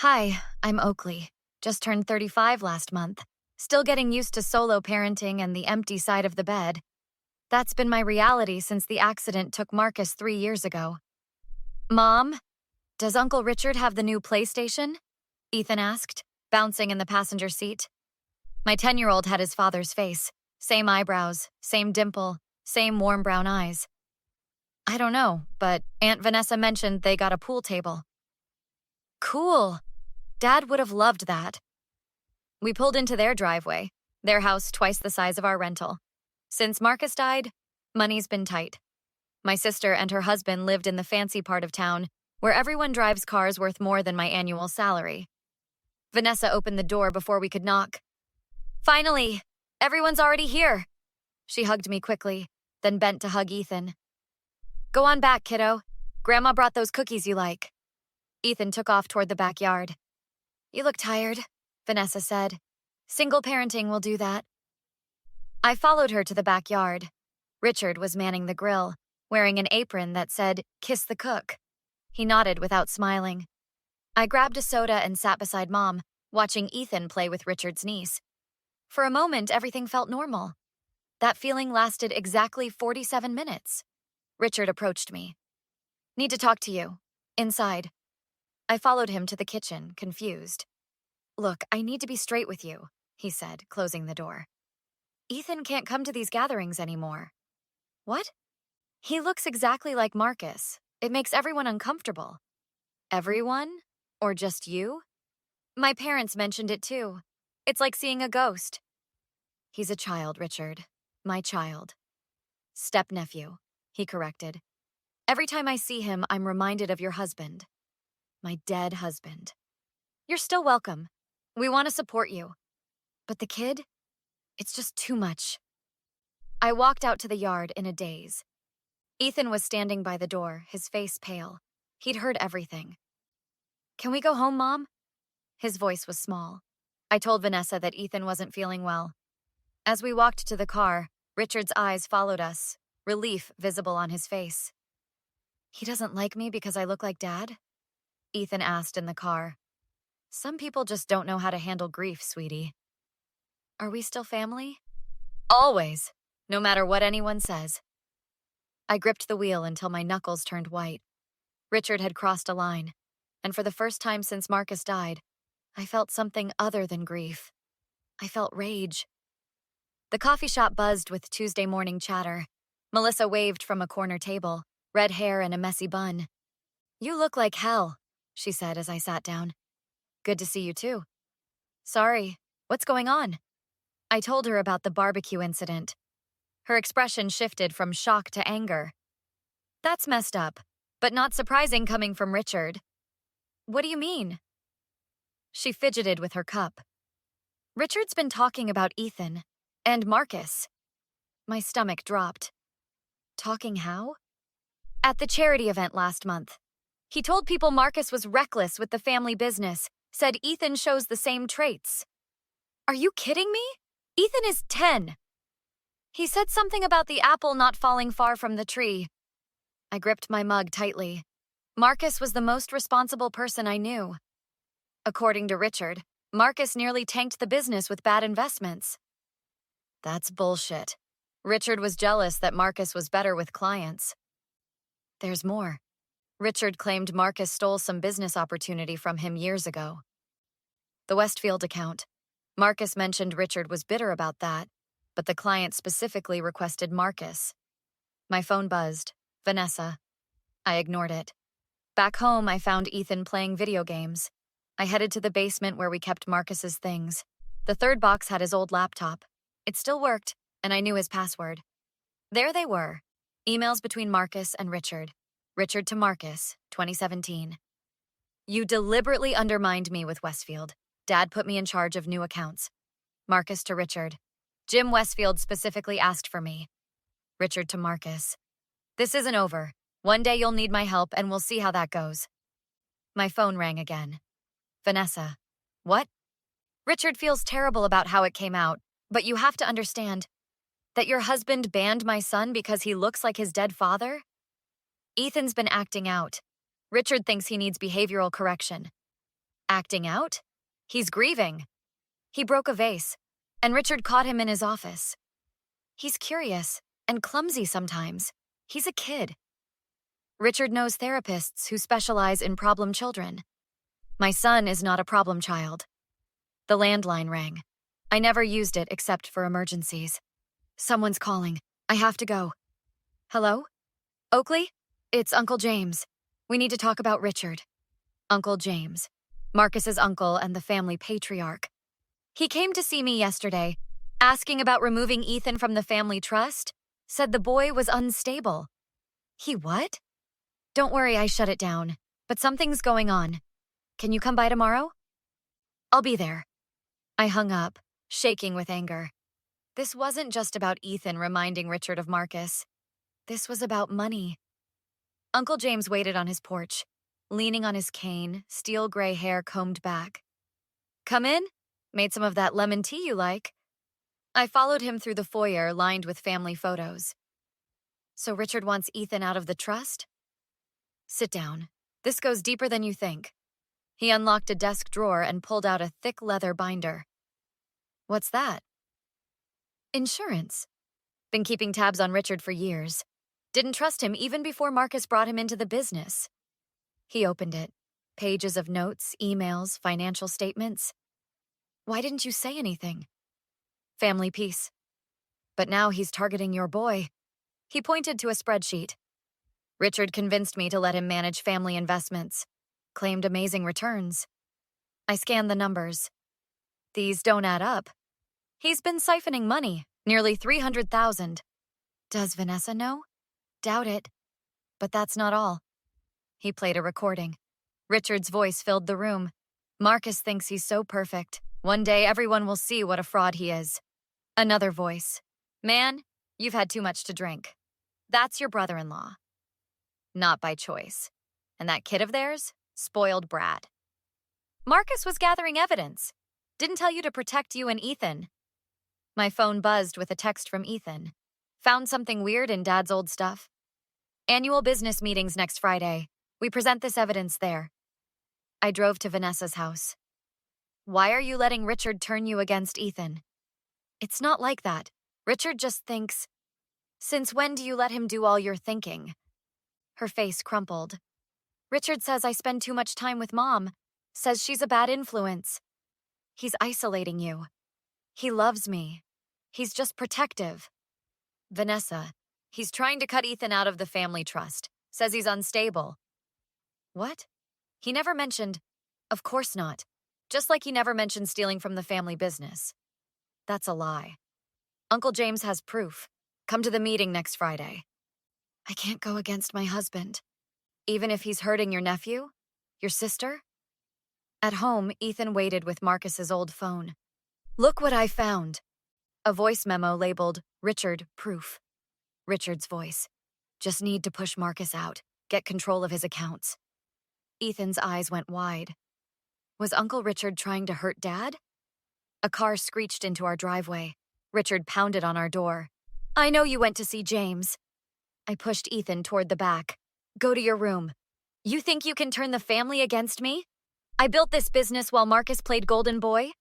Hi, I'm Oakley. Just turned 35 last month. Still getting used to solo parenting and the empty side of the bed. That's been my reality since the accident took Marcus 3 years ago. Mom, does Uncle Richard have the new PlayStation? Ethan asked, bouncing in the passenger seat. My 10-year-old had his father's face. Same eyebrows, same dimple, same warm brown eyes. I don't know, but Aunt Vanessa mentioned they got a pool table. Cool. Dad would have loved that. We pulled into their driveway, their house twice the size of our rental. Since Marcus died, money's been tight. My sister and her husband lived in the fancy part of town, where everyone drives cars worth more than my annual salary. Vanessa opened the door before we could knock. Finally, everyone's already here. She hugged me quickly, then bent to hug Ethan. Go on back, kiddo. Grandma brought those cookies you like. Ethan took off toward the backyard. You look tired, Vanessa said. Single parenting will do that. I followed her to the backyard. Richard was manning the grill, wearing an apron that said, "Kiss the cook." He nodded without smiling. I grabbed a soda and sat beside Mom, watching Ethan play with Richard's niece. For a moment, everything felt normal. That feeling lasted exactly 47 minutes. Richard approached me. Need to talk to you. Inside. I followed him to the kitchen, confused. Look, I need to be straight with you, he said, closing the door. Ethan can't come to these gatherings anymore. What? He looks exactly like Marcus. It makes everyone uncomfortable. Everyone? Or just you? My parents mentioned it too. It's like seeing a ghost. He's a child, Richard. My child. Step-nephew, he corrected. Every time I see him, I'm reminded of your husband. My dead husband. You're still welcome. We want to support you. But the kid? It's just too much. I walked out to the yard in a daze. Ethan was standing by the door, his face pale. He'd heard everything. Can we go home, Mom? His voice was small. I told Vanessa that Ethan wasn't feeling well. As we walked to the car, Richard's eyes followed us, relief visible on his face. He doesn't like me because I look like Dad? Ethan asked in the car. Some people just don't know how to handle grief, sweetie. Are we still family? Always, no matter what anyone says. I gripped the wheel until my knuckles turned white. Richard had crossed a line, and for the first time since Marcus died, I felt something other than grief. I felt rage. The coffee shop buzzed with Tuesday morning chatter. Melissa waved from a corner table, red hair and a messy bun. You look like hell, she said as I sat down. Good to see you too. Sorry, what's going on? I told her about the barbecue incident. Her expression shifted from shock to anger. That's messed up, but not surprising coming from Richard. What do you mean? She fidgeted with her cup. Richard's been talking about Ethan and Marcus. My stomach dropped. Talking how? At the charity event last month. He told people Marcus was reckless with the family business, said Ethan shows the same traits. Are you kidding me? Ethan is 10. He said something about the apple not falling far from the tree. I gripped my mug tightly. Marcus was the most responsible person I knew. According to Richard, Marcus nearly tanked the business with bad investments. That's bullshit. Richard was jealous that Marcus was better with clients. There's more. Richard claimed Marcus stole some business opportunity from him years ago. The Westfield account. Marcus mentioned Richard was bitter about that, but the client specifically requested Marcus. My phone buzzed. Vanessa. I ignored it. Back home, I found Ethan playing video games. I headed to the basement where we kept Marcus's things. The third box had his old laptop. It still worked, and I knew his password. There they were. Emails between Marcus and Richard. Richard to Marcus, 2017. You deliberately undermined me with Westfield. Dad put me in charge of new accounts. Marcus to Richard. Jim Westfield specifically asked for me. Richard to Marcus. This isn't over. One day you'll need my help and we'll see how that goes. My phone rang again. Vanessa. What? Richard feels terrible about how it came out, but you have to understand that your husband banned my son because he looks like his dead father? Ethan's been acting out. Richard thinks he needs behavioral correction. Acting out? He's grieving. He broke a vase, and Richard caught him in his office. He's curious and clumsy sometimes. He's a kid. Richard knows therapists who specialize in problem children. My son is not a problem child. The landline rang. I never used it except for emergencies. Someone's calling. I have to go. Hello? Oakley? It's Uncle James. We need to talk about Richard. Uncle James. Marcus's uncle and the family patriarch. He came to see me yesterday, asking about removing Ethan from the family trust, said the boy was unstable. He what? Don't worry, I shut it down, but something's going on. Can you come by tomorrow? I'll be there. I hung up, shaking with anger. This wasn't just about Ethan reminding Richard of Marcus. This was about money. Uncle James waited on his porch, leaning on his cane, steel gray hair combed back. Come in? Made some of that lemon tea you like. I followed him through the foyer lined with family photos. So Richard wants Ethan out of the trust? Sit down. This goes deeper than you think. He unlocked a desk drawer and pulled out a thick leather binder. What's that? Insurance. Been keeping tabs on Richard for years. Didn't trust him even before Marcus brought him into the business. He opened it. Pages of notes, emails, financial statements. Why didn't you say anything? Family peace. But now he's targeting your boy. He pointed to a spreadsheet. Richard convinced me to let him manage family investments. Claimed amazing returns. I scanned the numbers. These don't add up. He's been siphoning money, nearly $300,000. Does Vanessa know? Doubt it. But that's not all. He played a recording. Richard's voice filled the room. Marcus thinks he's so perfect. One day everyone will see what a fraud he is. Another voice. Man, you've had too much to drink. That's your brother-in-law. Not by choice. And that kid of theirs? Spoiled brat. Marcus was gathering evidence. Didn't tell you to protect you and Ethan. My phone buzzed with a text from Ethan. Found something weird in Dad's old stuff. Annual business meetings next Friday. We present this evidence there. I drove to Vanessa's house. Why are you letting Richard turn you against Ethan? It's not like that. Richard just thinks. Since when do you let him do all your thinking? Her face crumpled. Richard says I spend too much time with Mom. Says she's a bad influence. He's isolating you. He loves me. He's just protective. Vanessa, he's trying to cut Ethan out of the family trust. Says he's unstable. What? He never mentioned. Of course not. Just like he never mentioned stealing from the family business. That's a lie. Uncle James has proof. Come to the meeting next Friday. I can't go against my husband. Even if he's hurting your nephew? Your sister? At home, Ethan waited with Marcus's old phone. Look what I found. A voice memo labeled, Richard, proof. Richard's voice. Just need to push Marcus out. Get control of his accounts. Ethan's eyes went wide. Was Uncle Richard trying to hurt Dad? A car screeched into our driveway. Richard pounded on our door. I know you went to see James. I pushed Ethan toward the back. Go to your room. You think you can turn the family against me? I built this business while Marcus played Golden Boy.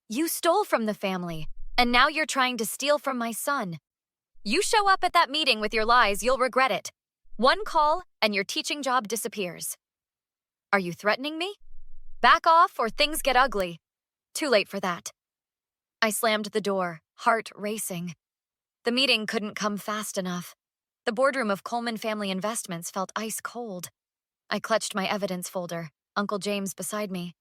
You stole from the family, and now you're trying to steal from my son. You show up at that meeting with your lies, you'll regret it. One call, and your teaching job disappears. Are you threatening me? Back off, or things get ugly. Too late for that. I slammed the door, heart racing. The meeting couldn't come fast enough. The boardroom of Coleman Family Investments felt ice cold. I clutched my evidence folder, Uncle James beside me.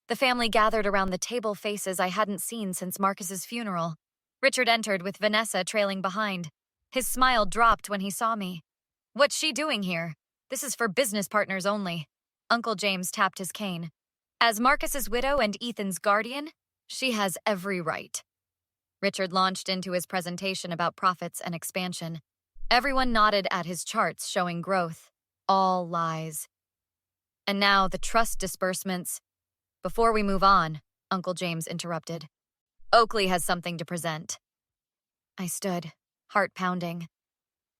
The family gathered around the table, faces I hadn't seen since Marcus's funeral. Richard entered with Vanessa trailing behind. His smile dropped when he saw me. What's she doing here? This is for business partners only. Uncle James tapped his cane. As Marcus's widow and Ethan's guardian, she has every right. Richard launched into his presentation about profits and expansion. Everyone nodded at his charts showing growth. All lies. And now the trust disbursements. Before we move on, Uncle James interrupted. Oakley has something to present. I stood, heart pounding.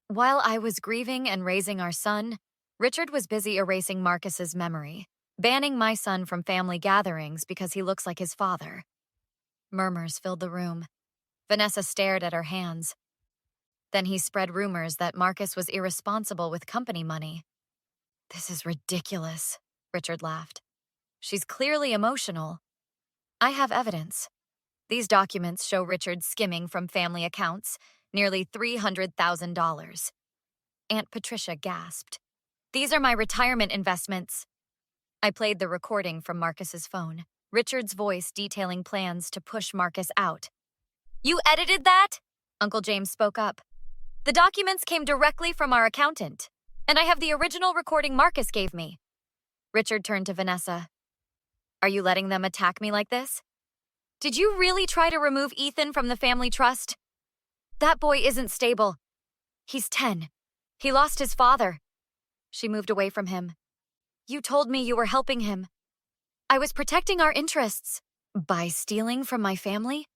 While I was grieving and raising our son, Richard was busy erasing Marcus's memory. banning my son from family gatherings because he looks like his father. Murmurs filled the room. Vanessa stared at her hands. Then he spread rumors that Marcus was irresponsible with company money. This is ridiculous, Richard laughed. She's clearly emotional. I have evidence. These documents show Richard skimming from family accounts, nearly $300,000. Aunt Patricia gasped. These are my retirement investments. I played the recording from Marcus's phone, Richard's voice detailing plans to push Marcus out. You edited that? Uncle James spoke up. The documents came directly from our accountant, and I have the original recording Marcus gave me. Richard turned to Vanessa. Are you letting them attack me like this? Did you really try to remove Ethan from the family trust? That boy isn't stable. He's 10. He lost his father. She moved away from him. You told me you were helping him. I was protecting our interests. By stealing from my family?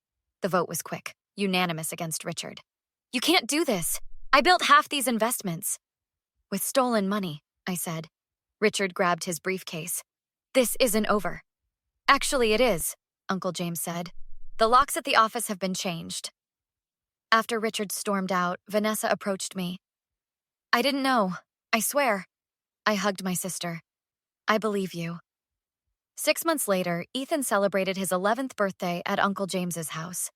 The vote was quick, unanimous against Richard. You can't do this. I built half these investments. With stolen money, I said. Richard grabbed his briefcase. This isn't over. Actually, it is, Uncle James said. The locks at the office have been changed. After Richard stormed out, Vanessa approached me. I didn't know. I swear. I hugged my sister. I believe you. 6 months later, Ethan celebrated his 11th birthday at Uncle James's house.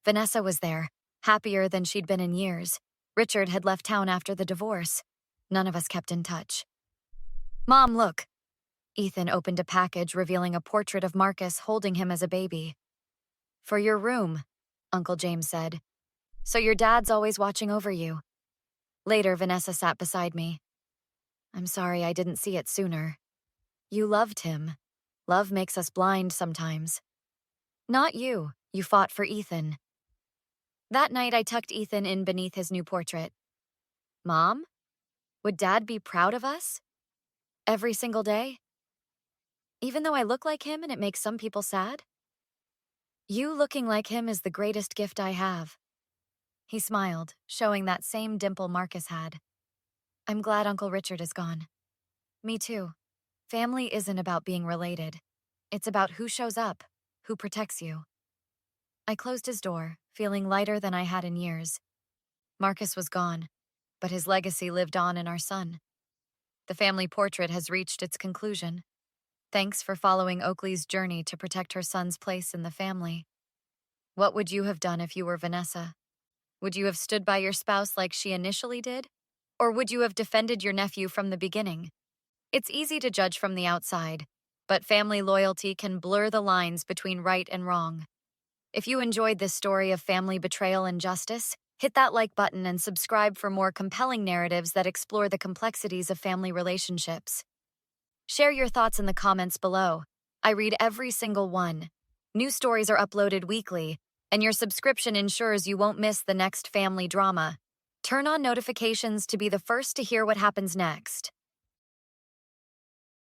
Vanessa was there, happier than she'd been in years. Richard had left town after the divorce. None of us kept in touch. Mom, look. Ethan opened a package revealing a portrait of Marcus holding him as a baby. For your room, Uncle James said. So your dad's always watching over you. Later, Vanessa sat beside me. I'm sorry I didn't see it sooner. You loved him. Love makes us blind sometimes. Not you. You fought for Ethan. That night, I tucked Ethan in beneath his new portrait. Mom? Would Dad be proud of us? Every single day? Even though I look like him and it makes some people sad? You looking like him is the greatest gift I have. He smiled, showing that same dimple Marcus had. I'm glad Uncle Richard is gone. Me too. Family isn't about being related. It's about who shows up, who protects you. I closed his door, feeling lighter than I had in years. Marcus was gone, but his legacy lived on in our son. The family portrait has reached its conclusion. Thanks for following Oakley's journey to protect her son's place in the family. What would you have done if you were Vanessa? Would you have stood by your spouse like she initially did? Or would you have defended your nephew from the beginning? It's easy to judge from the outside, but family loyalty can blur the lines between right and wrong. If you enjoyed this story of family betrayal and justice, hit that like button and subscribe for more compelling narratives that explore the complexities of family relationships. Share your thoughts in the comments below. I read every single one. New stories are uploaded weekly, and your subscription ensures you won't miss the next family drama. Turn on notifications to be the first to hear what happens next.